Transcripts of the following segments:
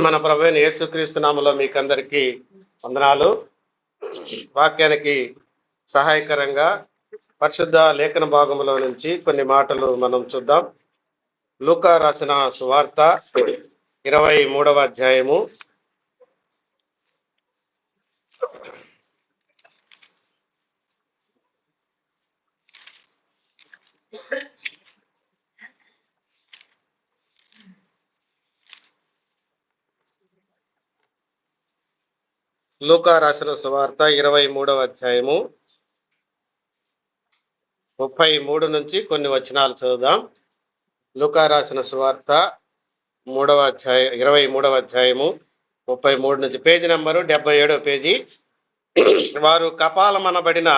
మన ప్రభువైన యేసుక్రీస్తు నామములో మీకందరికీ వందనాలు. వాక్యానికి సహాయకరంగా పరిశుద్ధ లేఖన భాగములో నుంచి కొన్ని మాటలు మనం చూద్దాం. లూకా రాసిన సువార్త 23వ అధ్యాయము. లూకా రాసిన సువార్త 23వ అధ్యాయము 33 నుంచి కొన్ని వచనాలు చదువుదాం. లూకా రాసిన సువార్త 23వ అధ్యాయము 33 నుంచి, పేజీ నంబరు 77వ పేజీ. వారు కపాలమనబడిన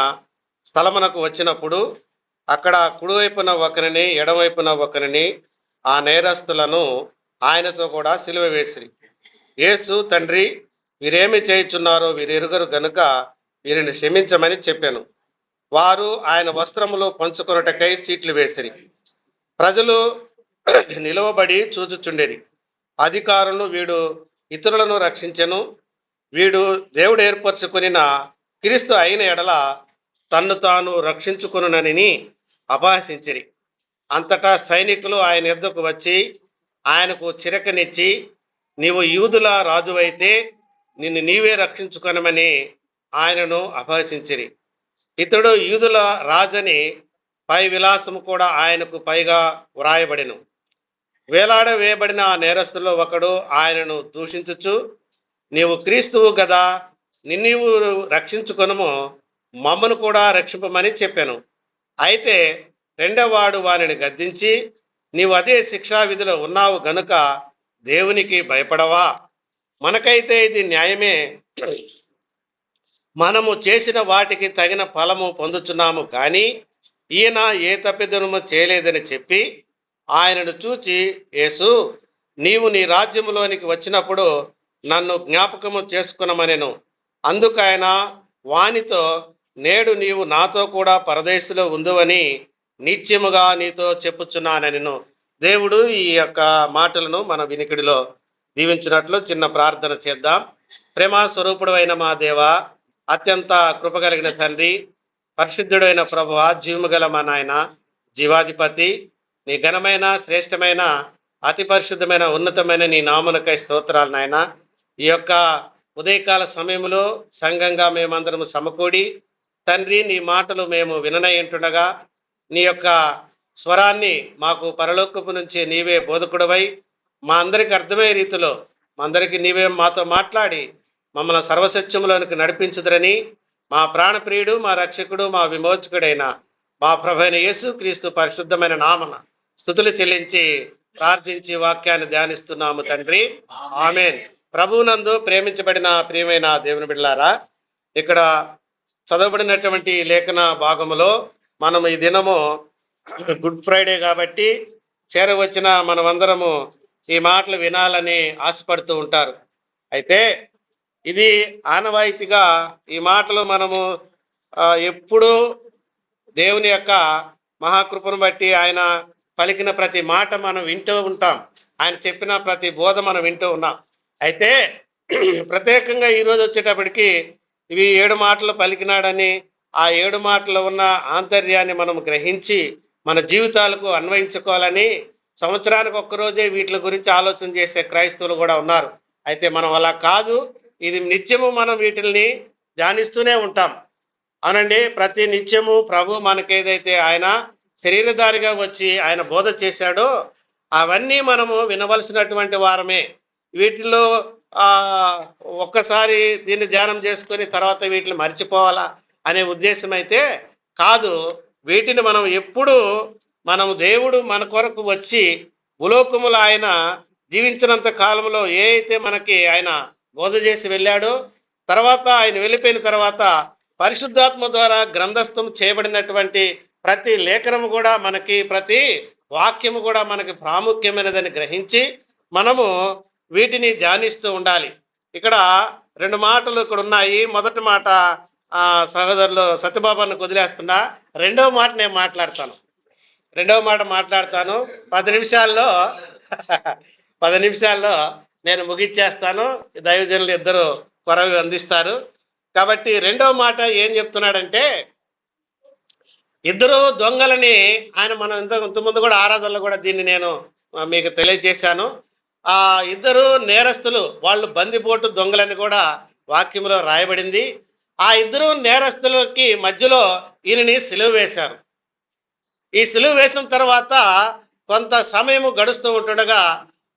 స్థలమునకు వచ్చినప్పుడు అక్కడ కుడివైపున ఒకరిని ఎడమవైపున ఒకరిని ఆ నేరస్తులను ఆయనతో కూడా సిలువ వేసిరి. యేసు, తండ్రి, వీరేమి చేయుచున్నారో వీరెరుగరు గనుక వీరిని క్షమించమని చెప్పాను. వారు ఆయన వస్త్రములు పంచుకొనుటకై సీట్లు వేసిరి. ప్రజలు నిలువబడి చూచుచుండేరి. అధికారులు, వీడు ఇతరులను రక్షించెను, వీడు దేవుడు ఏర్పరచుకొనిన క్రీస్తు అయిన ఎడల తన్ను తాను రక్షించుకొనునని అపహసించిరి. అంతటా సైనికులు ఆయన యొద్దకు వచ్చి ఆయనకు చిరకనిచ్చి, నీవు యూదుల రాజువైతే నిన్ను నీవే రక్షించుకొనమని ఆయనను అపహసించిరి. ఇతడు యూదుల రాజని పై విలాసము కూడా ఆయనకు పైగా వ్రాయబడెను. వేలాడ వేయబడిన ఆ నేరస్తుల్లో ఒకడు ఆయనను దూషించుచు, నీవు క్రీస్తువు గదా, నిన్ను రక్షించుకొనుము, మమ్మను కూడా రక్షింపమని చెప్పాను. అయితే రెండవవాడు వారిని గద్దించి, నీవు అదే శిక్షా విధిలో ఉన్నావు గనుక దేవునికి భయపడవా? మనకైతే ఇది న్యాయమే, మనము చేసిన వాటికి తగిన ఫలము పొందుచున్నాము, కానీ ఈయన ఏ తప్పిదనము చేయలేదని చెప్పి ఆయనను చూచి, యేసు, నీవు నీ రాజ్యములోనికి వచ్చినప్పుడు నన్ను జ్ఞాపకము చేసుకునమనెను. అందుకు ఆయన వానితో, నేడు నీవు నాతో కూడా పరదేశంలో ఉందువని నిత్యముగా నీతో చెప్పుచున్నానెను. దేవుడు ఈ యొక్క మాటలను మన వినికిడిలో దీవించినట్లు చిన్న ప్రార్థన చేద్దాం. ప్రేమ స్వరూపుడు అయిన మా దేవ, అత్యంత కృపగలిగిన తండ్రి, పరిశుద్ధుడైన ప్రభువ, జీవము గల మా నాయన, జీవాధిపతి, నీ ఘనమైన శ్రేష్టమైన అతి పరిశుద్ధమైన ఉన్నతమైన నీ నామమునకై స్తోత్రాలు నాయన. ఈ యొక్క ఉదయకాల సమయంలో సంఘంగా మేమందరము సమకూడి తండ్రి నీ మాటలు మేము విననయ్యుంటుండగా నీ యొక్క స్వరాన్ని మాకు పరలోకపు నుంచి నీవే బోధకుడవై మా అందరికి అర్థమయ్యే రీతిలో మా అందరికీ నీవే మాతో మాట్లాడి మమ్మల్ని సర్వసత్యములోనికి నడిపించుదరని మా ప్రాణప్రియుడు, మా రక్షకుడు, మా విమోచకుడైన మా ప్రభువైన యేసు క్రీస్తు పరిశుద్ధమైన నామన స్తుతులు చెల్లించి ప్రార్థించి వాక్యాన్ని ధ్యానిస్తున్నాము తండ్రి, ఆమేన్. ప్రభువునందు ప్రేమించబడిన ప్రియమైన దేవుని బిడ్డలారా, ఇక్కడ చదవబడినటువంటి లేఖన భాగములో మనం ఈ దినము గుడ్ ఫ్రైడే కాబట్టి చేరవచ్చిన మనమందరము ఈ మాటలు వినాలని ఆశపడుతూ ఉంటారు. అయితే ఇది ఆనవాయితీగా ఈ మాటలు మనము ఎప్పుడూ దేవుని యొక్క మహాకృపను బట్టి ఆయన పలికిన ప్రతి మాట మనం వింటూ ఉంటాం, ఆయన చెప్పిన ప్రతి బోధ మనం వింటూ ఉన్నాం. అయితే ప్రత్యేకంగా ఈరోజు వచ్చేటప్పటికి ఇవి 7 మాటలు పలికినాడని ఆ 7 మాటలు ఉన్న ఆంతర్యాన్ని మనం గ్రహించి మన జీవితాలకు అన్వయించుకోవాలని సంవత్సరానికి ఒక్కరోజే వీటి గురించి ఆలోచన చేసే క్రైస్తవులు కూడా ఉన్నారు. అయితే మనం అలా కాదు, ఇది నిత్యము మనం వీటిల్ని ధ్యానిస్తూనే ఉంటాం. అవునండి, ప్రతి నిత్యము ప్రభు మనకేదైతే ఆయన శరీరధారిగా వచ్చి ఆయన బోధ చేశాడో అవన్నీ మనము వినవలసినటువంటి వారమే. వీటిలో ఒక్కసారి దీన్ని ధ్యానం చేసుకొని తర్వాత వీటిని మర్చిపోవాలా అనే ఉద్దేశం అయితే కాదు. వీటిని మనం ఎప్పుడు మనం దేవుడు మన కొరకు వచ్చి భూలోకములో ఆయన జీవించినంత కాలంలో ఏ అయితే మనకి ఆయన బోధ చేసి వెళ్ళాడో, తర్వాత ఆయన వెళ్ళిపోయిన తర్వాత పరిశుద్ధాత్మ ద్వారా గ్రంథస్థం చేయబడినటువంటి ప్రతి లేఖనము కూడా మనకి, ప్రతి వాక్యము కూడా మనకి ప్రాముఖ్యమైనదని గ్రహించి మనము వీటిని ధ్యానిస్తూ ఉండాలి. ఇక్కడ 2 మాటలు ఇక్కడ ఉన్నాయి. మొదటి మాట సహోదరులు సత్యబాబాను వదిలేస్తున్నా, రెండవ మాట నేను మాట్లాడతాను. 10 నిమిషాల్లో నేను ముగిచ్చేస్తాను. దైవజనులు ఇద్దరు కొరవి అందిస్తారు. కాబట్టి రెండవ మాట ఏం చెప్తున్నాడంటే, ఇద్దరు దొంగలని ఆయన మనం ఇంతకుముందు కూడా ఆరాధనలో కూడా దీన్ని నేను మీకు తెలియజేశాను. ఆ ఇద్దరు నేరస్తులు, వాళ్ళు బందిపోటు దొంగలని కూడా వాక్యంలో రాయబడింది. ఆ ఇద్దరు నేరస్తులకి మధ్యలో ఈయనని సిలువ వేశారు. ఈ సిలువ వేసిన తర్వాత కొంత సమయం గడుస్తూ ఉంటుండగా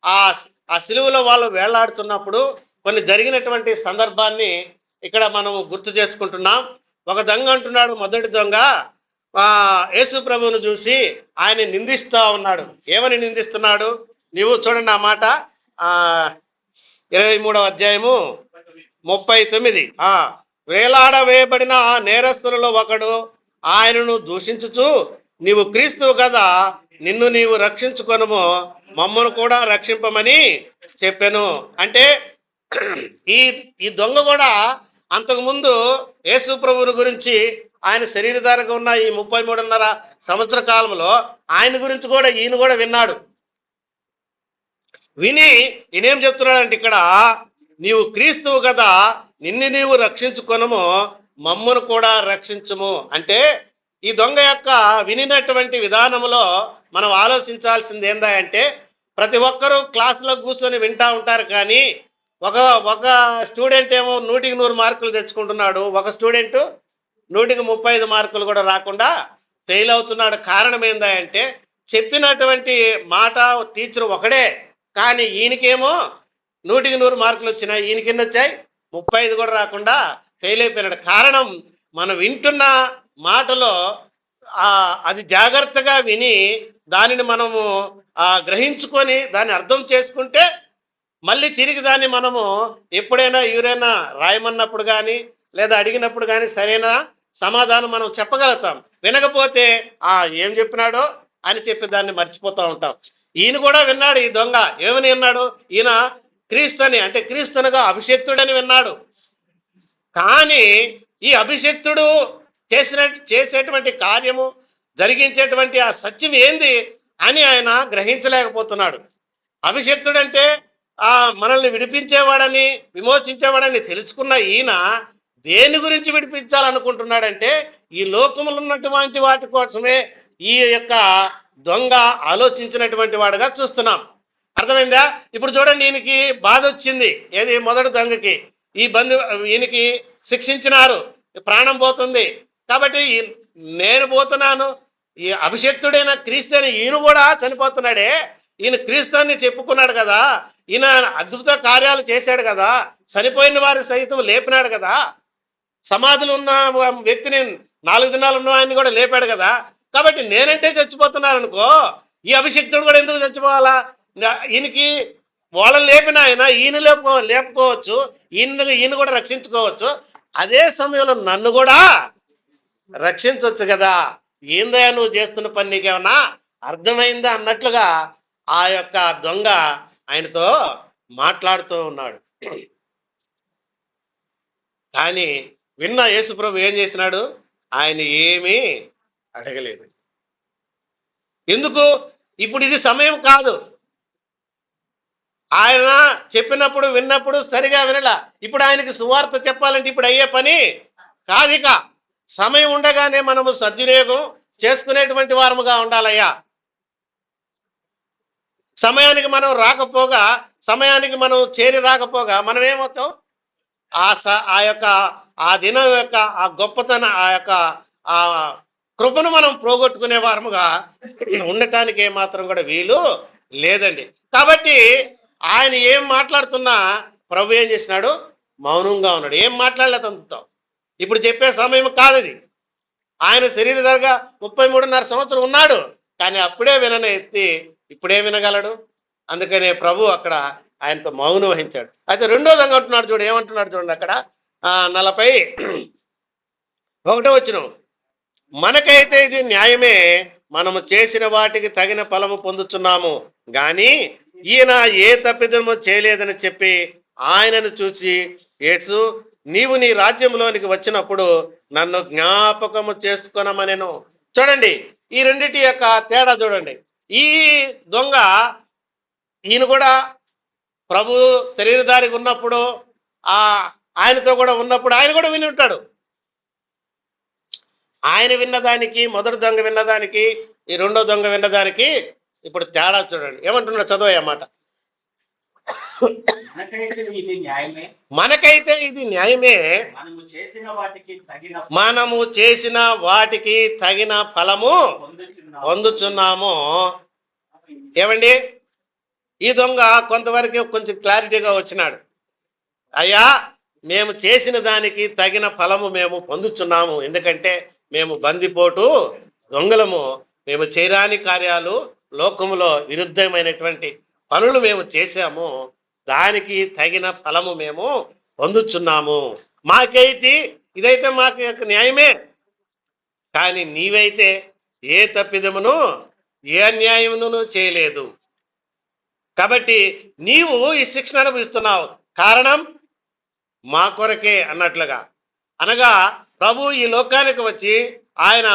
ఆ ఆ సిలువలో వాళ్ళు వేళ్లాడుతున్నప్పుడు కొన్ని జరిగినటువంటి సందర్భాన్ని ఇక్కడ మనం గుర్తు చేసుకుంటున్నాం. ఒక దొంగ అంటున్నాడు, మొదటి దొంగ యేసు ప్రభువును చూసి ఆయన నిందిస్తా ఉన్నాడు. ఏమని నిందిస్తున్నాడు? నీవు చూడండి ఆ మాట, 23వ అధ్యాయము 39. వేలాడవేయబడిన ఆ నేరస్తులలో ఒకడు ఆయనను దూషించుచు, నీవు క్రీస్తువు కదా, నిన్ను నీవు రక్షించుకొనుము, మమ్మను కూడా రక్షింపమని చెప్పాను. అంటే ఈ ఈ దొంగ కూడా అంతకుముందు యేసు ప్రభువుని గురించి, ఆయన శరీరధారగా ఉన్న ఈ 33.5 సంవత్సర కాలంలో ఆయన గురించి కూడా ఈయన కూడా విన్నాడు. విని ఈయనేం చెప్తున్నాడంటే ఇక్కడ, నీవు క్రీస్తువు కదా, నిన్ను నీవు రక్షించుకొనము, మమ్మను కూడా రక్షించుము. అంటే ఈ దొంగ యొక్క వినినటువంటి విధానంలో మనం ఆలోచించాల్సింది ఏందంటే, ప్రతి ఒక్కరూ క్లాసులో కూర్చొని వింటా ఉంటారు, కానీ ఒక స్టూడెంట్ ఏమో 100కి 100 మార్కులు తెచ్చుకుంటున్నాడు, ఒక స్టూడెంట్ 100కి 35 మార్కులు కూడా రాకుండా ఫెయిల్ అవుతున్నాడు. కారణం ఏందంటే, చెప్పినటువంటి మాట టీచర్ ఒకడే, కానీ ఈయనకేమో 100కి 100 మార్కులు వచ్చినాయి, ఈయనకి ఎన్ని వచ్చాయి? 35 కూడా రాకుండా ఫెయిల్ అయిపోయినాడు. కారణం, మనం వింటున్న మాటలో అది జాగ్రత్తగా విని దానిని మనము గ్రహించుకొని దాన్ని అర్థం చేసుకుంటే మళ్ళీ తిరిగి దాన్ని మనము ఎప్పుడైనా ఎవరైనా రాయమన్నప్పుడు కానీ లేదా అడిగినప్పుడు కానీ సరైన సమాధానం మనం చెప్పగలుగుతాం. వినకపోతే ఏం చెప్పినాడో అని చెప్పి దాన్ని మర్చిపోతూ ఉంటాం. ఈయన కూడా విన్నాడు. ఈ దొంగ ఏమని విన్నాడు? ఈయన క్రీస్తుని, అంటే క్రీస్తునగా అభిషేక్తుడని విన్నాడు. కానీ ఈ అభిషేక్తుడు చేసేటువంటి కార్యము, జరిగించేటువంటి ఆ సత్యం ఏంది అని ఆయన గ్రహించలేకపోతున్నాడు. అభిషేక్తుడంటే మనల్ని విడిపించేవాడని, విమోచించేవాడని తెలుసుకున్న ఈయన దేని గురించి విడిపించాలనుకుంటున్నాడంటే, ఈ లోకములో ఉన్నటువంటి వాటి కోసమే ఈ యొక్క దొంగ ఆలోచించినటువంటి వాడుగా చూస్తున్నాం. అర్థమైందా? ఇప్పుడు చూడండి, ఈయనకి బాధ వచ్చింది. ఏది? మొదటి దొంగకి ఈయనకి శిక్షించినారు, ప్రాణం పోతుంది. కాబట్టి నేను పోతున్నాను, ఈ అభిషేక్తుడైన క్రీస్తుని ఈయన కూడా చనిపోతున్నాడే, ఈయన క్రీస్తుని చెప్పుకున్నాడు కదా, ఈయన అద్భుత కార్యాలు చేశాడు కదా, చనిపోయిన వారి సైతం లేపినాడు కదా, సమాధులు ఉన్న వ్యక్తిని 4 దినాలు ఉన్న ఆయన్ని కూడా లేపాడు కదా, కాబట్టి నేనంటే చచ్చిపోతున్నాను అనుకో, ఈ అభిషేక్తుడు కూడా ఎందుకు చచ్చిపోవాలా? ఈయనకి వాళ్ళని లేపిన ఆయన ఈయన లేపుకోవచ్చు, ఈయన కూడా రక్షించుకోవచ్చు. అదే సమయంలో నన్ను కూడా రక్షించవచ్చు కదా, ఏందయ్యా నువ్వు చేస్తున్న పని, నీకేమన్నా అర్థమైందా అన్నట్లుగా ఆ యొక్క దొంగ ఆయనతో మాట్లాడుతూ ఉన్నాడు. కానీ విన్న యేసుప్రభు ఏం చేసినాడు? ఆయన ఏమీ అడగలేదు. ఎందుకు? ఇప్పుడు ఇది సమయం కాదు. ఆయన చెప్పినప్పుడు విన్నప్పుడు సరిగా వినలా. ఇప్పుడు ఆయనకి సువార్త చెప్పాలంటే ఇప్పుడు అయ్యే పని కాదిక. సమయం ఉండగానే మనము సద్వినియోగం చేసుకునేటువంటి వారముగా ఉండాలయ్యా. సమయానికి మనం రాకపోగా, సమయానికి మనం చేరి రాకపోగా మనం ఏమవుతాం? ఆ యొక్క ఆ దినం యొక్క ఆ గొప్పతన, ఆ యొక్క ఆ కృపను మనం పోగొట్టుకునే వారముగా ఉండటానికి ఏమాత్రం కూడా వీలు లేదండి. కాబట్టి ఆయన ఏం మాట్లాడుతున్నా ప్రభు ఏం చేసినాడు? మౌనంగా ఉన్నాడు. ఏం మాట్లాడలేదు అంతతో. ఇప్పుడు చెప్పే సమయం కాదది. ఆయన శరీరధారిగా 33.5 సంవత్సరం ఉన్నాడు, కానీ అప్పుడే ఎత్తి ఇప్పుడే వినగలడు. అందుకనే ప్రభు అక్కడ ఆయనతో మౌనం వహించాడు. అయితే రెండో విధంగా అంటున్నాడు, చూడు ఏమంటున్నాడు చూడండి అక్కడ 41వ వచనం. మనకైతే ఇది న్యాయమే, మనము చేసిన వాటికి తగిన ఫలము పొందుతున్నాము, గాని ఈయన ఏ తప్పిదము చేయలేదని చెప్పి ఆయనను చూసి, యేసు నీవు నీ రాజ్యంలోనికి వచ్చినప్పుడు నన్ను జ్ఞాపకము చేసుకొనమనెను. చూడండి ఈ రెండిటి యొక్క తేడా చూడండి. ఈ దొంగ ఈయన కూడా ప్రభు శరీరధారికి ఉన్నప్పుడు ఆ ఆయనతో కూడా ఉన్నప్పుడు ఆయన కూడా విని ఉంటాడు. ఆయన విన్నదానికి, మొదటి దొంగ విన్నదానికి, ఈ రెండో దొంగ విన్నదానికి ఇప్పుడు తేడా చూడండి. ఏమంటున్నాడు, చదవయ్య మాట. మనకైతే ఇది న్యాయమే, మనకైతే ఇది న్యాయమే, మనము చేసిన వాటికి తగిన ఫలము పొందుచున్నాము. ఏమండి, ఈ దొంగ కొంతవరకు కొంచెం క్లారిటీగా వచ్చినాడు. అయ్యా, మేము చేసిన దానికి తగిన ఫలము మేము పొందుచున్నాము. ఎందుకంటే మేము బందిపోటు దొంగలము, మేము చేయరాని కార్యాలు, లోకములో విరుద్ధమైనటువంటి పనులు మేము చేశాము, దానికి తగిన ఫలము మేము పొందుచున్నాము. మాకైతే ఇదైతే మాకు యొక్క న్యాయమే, కానీ నీవైతే ఏ తప్పిదమును ఏ అన్యాయమును చేయలేదు, కాబట్టి నీవు ఈ శిక్షణ అనుభవిస్తున్నావు. కారణం మా కొరకే అన్నట్లుగా. అనగా ప్రభు ఈ లోకానికి వచ్చి ఆయన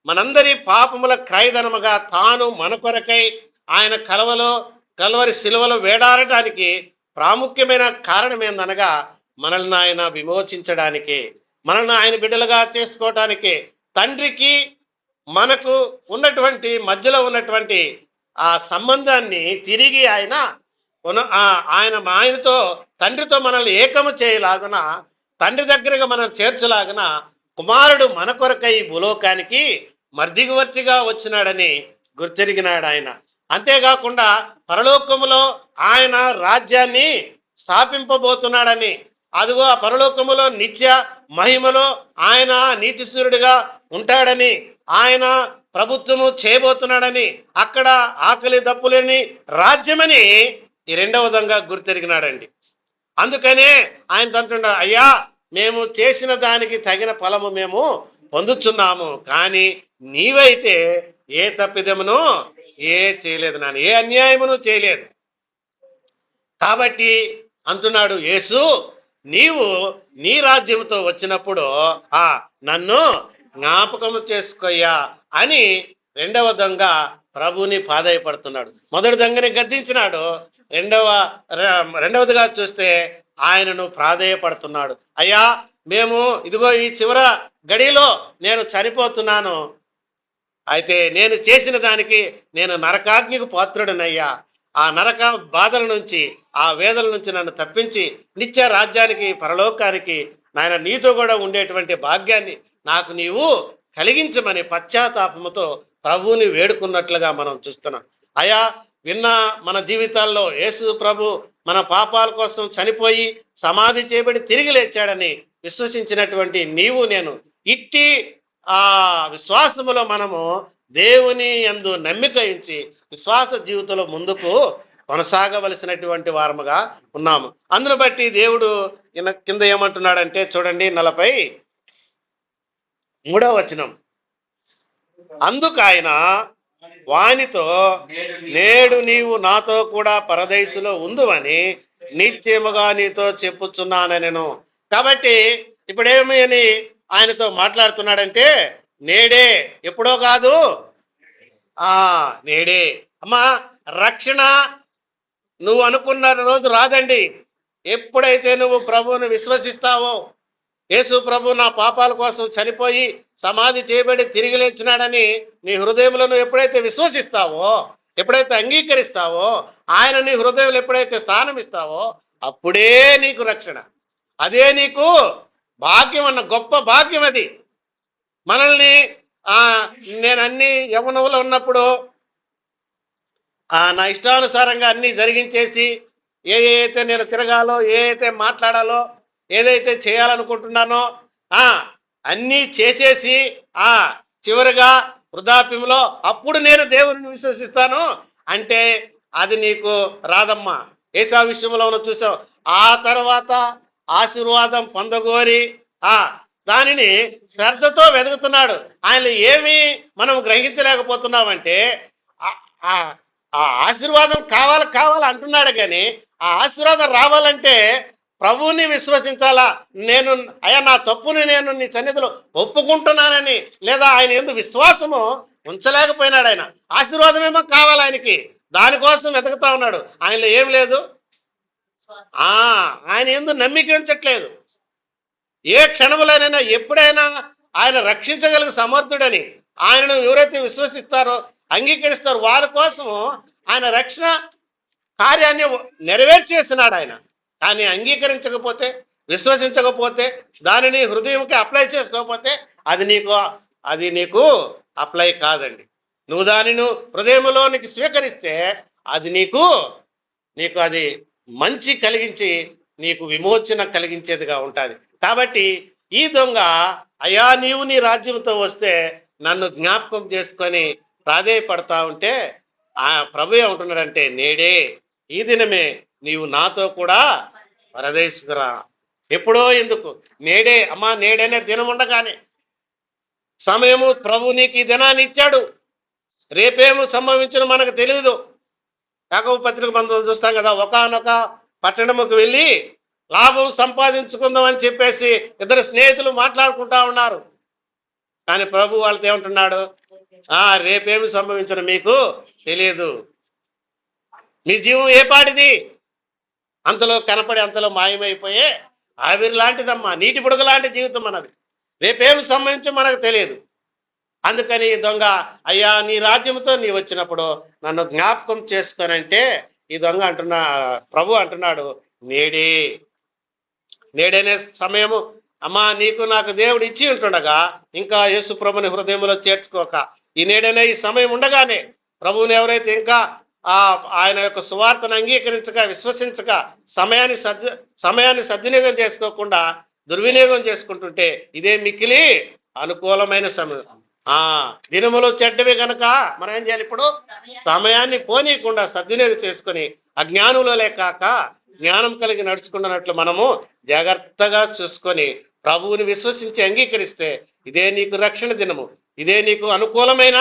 మనందరి పాపముల క్రయధనముగా తాను మన కొరకై ఆయన కల్వరి శిలువలో వేడాడటానికి ప్రాముఖ్యమైన కారణం ఏందనగా మనల్ని ఆయన విమోచించడానికి, మనల్ని ఆయన బిడ్డలుగా చేసుకోవటానికి, తండ్రికి మనకు ఉన్నటువంటి మధ్యలో ఉన్నటువంటి ఆ సంబంధాన్ని తిరిగి ఆయనతో తండ్రితో మనల్ని ఏకము చేయలాగున, తండ్రి దగ్గరగా మనం చేర్చలాగున కుమారుడు మన కొరకై భూలోకానికి మధ్యవర్తిగా వచ్చినాడని గుర్తెరిగినాడు ఆయన. అంతేకాకుండా పరలోకములో ఆయన రాజ్యాన్ని స్థాపింపబోతున్నాడని, అదిగో ఆ పరలోకములో నిత్య మహిమలో ఆయన నీతిసూరుడిగా ఉంటాడని, ఆయన ప్రభుత్వము చేయబోతున్నాడని, అక్కడ ఆకలి దప్పులేని రాజ్యమని ఈ రెండవ విధంగా గుర్తెరిగినాడండి. అందుకనే ఆయన అంటున్నాడు, అయ్యా, మేము చేసిన దానికి తగిన ఫలము మేము పొందుచున్నాము, కానీ నీవైతే ఏ తప్పిదమును చేయలేదు, నాన్న ఏ అన్యాయమును చేయలేదు. కాబట్టి అంటున్నాడు యేసు, నీవు నీ రాజ్యంతో వచ్చినప్పుడు నన్ను జ్ఞాపకము చేసుకోయ్యా అని రెండవ దొంగ ప్రభుని ప్రాధేయపడుతున్నాడు. మొదటి దొంగని గద్దించినాడు, రెండవదిగా చూస్తే ఆయనను ప్రాధేయపడుతున్నాడు. అయ్యా, మేము ఇదిగో ఈ చివర గడిలో నేను చనిపోతున్నాను, అయితే నేను చేసిన దానికి నేను నరకాగ్నికి పాత్రుడనయ్యా, ఆ నరక బాధల నుంచి, ఆ వేదల నుంచి నన్ను తప్పించి నిత్య రాజ్యానికి, పరలోకానికి నాయన నీతో కూడా ఉండేటువంటి భాగ్యాన్ని నాకు నీవు కలిగించమని పశ్చాత్తాపముతో ప్రభువుని వేడుకున్నట్లుగా మనం చూస్తున్నాం. అయా, విన్న మన జీవితాల్లో యేసు ప్రభు మన పాపాల కోసం చనిపోయి సమాధి చేయబడి తిరిగి లేచాడని విశ్వసించినటువంటి నీవు నేను ఇట్టి విశ్వాసములో మనము దేవుని యందు నమ్మిక ఉంచి విశ్వాస జీవితంలో ముందుకు కొనసాగవలసినటువంటి వారముగా ఉన్నాము. అందును బట్టి దేవుడు కింద ఏమంటున్నాడంటే చూడండి, 43వ వచనం. అందుకు ఆయన వానితో, నేడు నీవు నాతో కూడా పరదేశులో ఉందువని నిశ్చయముగా నీతో చెప్పుచున్నానెను. కాబట్టి ఇప్పుడేమి అని ఆయనతో మాట్లాడుతున్నాడంటే, నేడే, ఎప్పుడో కాదు, నేడే. అమ్మా, రక్షణ నువ్వు అనుకున్న రోజు రాదండి. ఎప్పుడైతే నువ్వు ప్రభువును విశ్వసిస్తావో, యేసు ప్రభు నా పాపాల కోసం చనిపోయి సమాధి చేయబడి తిరిగి లేచినాడని నీ హృదయంలో నువ్వు ఎప్పుడైతే విశ్వసిస్తావో, ఎప్పుడైతే అంగీకరిస్తావో, ఆయన నీ హృదయంలో ఎప్పుడైతే స్థానం ఇస్తావో, అప్పుడే నీకు రక్షణ. అదే నీకు భాగ్యం, అన్న గొప్ప భాగ్యం అది. మనల్ని నేను అన్ని యవ్వనంలో ఉన్నప్పుడు నా ఇష్టానుసారంగా అన్ని జరిగించేసి ఏదైతే నేను తిరగాలో, ఏదైతే మాట్లాడాలో, ఏదైతే చేయాలనుకుంటున్నానో అన్నీ చేసేసి చివరిగా వృద్ధాప్యంలో అప్పుడు నేను దేవుని విశ్వసిస్తాను అంటే అది నీకు రాదమ్మా. ఏసా విషయంలో మనం చూసాం. ఆ తర్వాత ఆశీర్వాదం పొందగోరి దానిని శ్రద్ధతో వెతుకుతున్నాడు. ఆయన ఏమి మనం గ్రహించలేకపోతున్నామంటే ఆ ఆశీర్వాదం కావాలి అంటున్నాడు, కానీ ఆ ఆశీర్వాదం రావాలంటే ప్రభువుని విశ్వసించాలా. నేను అయ్యా, నా తప్పుని నేను నీ సన్నిధిలో ఒప్పుకుంటున్నానని, లేదా ఆయన ఎందుకు విశ్వాసము ఉంచలేకపోయినాడు. ఆయన ఆశీర్వాదం ఏమో కావాలి ఆయనకి, దానికోసం వెతుకుతా ఉన్నాడు. ఆయనలో ఏం లేదు, ఆయన ఎందు నమ్మిక ఉంచట్లేదు. ఏ క్షణములైనా ఎప్పుడైనా ఆయన రక్షించగలిగే సమర్థుడని ఆయనను ఎవరైతే విశ్వసిస్తారో అంగీకరిస్తారో వారి కోసం ఆయన రక్షణ కార్యాన్ని నెరవేర్చేసినాడు ఆయన. కానీ అంగీకరించకపోతే, విశ్వసించకపోతే, దానిని హృదయంకి అప్లై చేసుకోకపోతే అది నీకు అప్లై కాదండి. నువ్వు దానిని హృదయంలోనికి స్వీకరిస్తే అది నీకు అది మంచి కలిగించి నీకు విమోచన కలిగించేదిగా ఉంటుంది. కాబట్టి ఈ దొంగ, అయ్యా నీవు నీ రాజ్యంతో వస్తే నన్ను జ్ఞాపకం చేసుకొని ప్రాధేయపడతా ఉంటే ఆ ప్రభు ఏమంటున్నాడంటే, నేడే ఈ దినమే నీవు నాతో కూడా పరదేశకురా. ఎప్పుడో ఎందుకు, నేడే అమ్మా, నేడేనే దినం ఉండగానే సమయము ప్రభు నీకు ఈ దినాన్ని ఇచ్చాడు. రేపేమో సంభవించిన మనకు తెలియదు. యాకోబు పత్రిక మనం చూస్తాం కదా, ఒకానొక పట్టణముకు వెళ్ళి లాభం సంపాదించుకుందాం అని చెప్పేసి ఇద్దరు స్నేహితులు మాట్లాడుకుంటా ఉన్నారు. కానీ ప్రభు వాళ్ళతో ఏమంటున్నాడు, రేపేమి సంభవించిన మీకు తెలియదు, మీ జీవం ఏ పాటిది, అంతలో కనపడి అంతలో మాయమైపోయే ఆవిరి లాంటిదమ్మా, నీటి బుడగ లాంటి జీవితం మనది, రేపేమి సంభవించో మనకు తెలియదు. అందుకని దొంగ, అయ్యా నీ రాజ్యంతో నీ వచ్చినప్పుడు నన్ను జ్ఞాపకం చేసుకోనంటే ఈ దొంగ ప్రభు అంటున్నాడు, నేడేనే సమయము అమ్మా నీకు నాకు దేవుడు ఇచ్చి ఉంటుండగా ఇంకా యేసు ప్రభుని హృదయంలో చేర్చుకోక, ఈ నేడనే ఈ సమయం ఉండగానే ప్రభువుని ఎవరైతే ఇంకా ఆయన యొక్క సువార్తను అంగీకరించక, విశ్వసించక, సమయాన్ని సద్వినియోగం చేసుకోకుండా దుర్వినియోగం చేసుకుంటుంటే ఇదే మిక్కిలి అనుకూలమైన సమయం. దినములు చెడ్డవి గనక మనం ఏం చేయాలి, ఇప్పుడు సమయాన్ని పోనీయకుండా సద్వినియోగం చేసుకొని అజ్ఞానంలో కాక జ్ఞానం కలిగి నడుచుకున్నట్లు మనము జాగ్రత్తగా చూసుకొని ప్రభువుని విశ్వసించి అంగీకరిస్తే ఇదే నీకు రక్షణ దినము, ఇదే నీకు అనుకూలమైన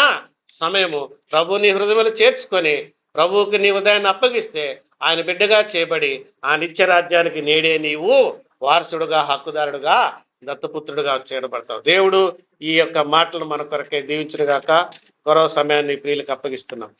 సమయము. ప్రభువుని హృదయంలో చేర్చుకొని ప్రభువుకి నీ ఉదయాన్ని అప్పగిస్తే ఆయన బిడ్డగా చేయబడి ఆ నిత్య రాజ్యానికి నేడే నీవు వారసుడుగా, హక్కుదారుడుగా, దత్తపుత్రుడుగా చేయబడతావు. దేవుడు ఈ యొక్క మాటలు మన కొరకే దీవించుడుగాక. కొరవ సమయాన్ని ప్రియులకు అప్పగిస్తున్నాం.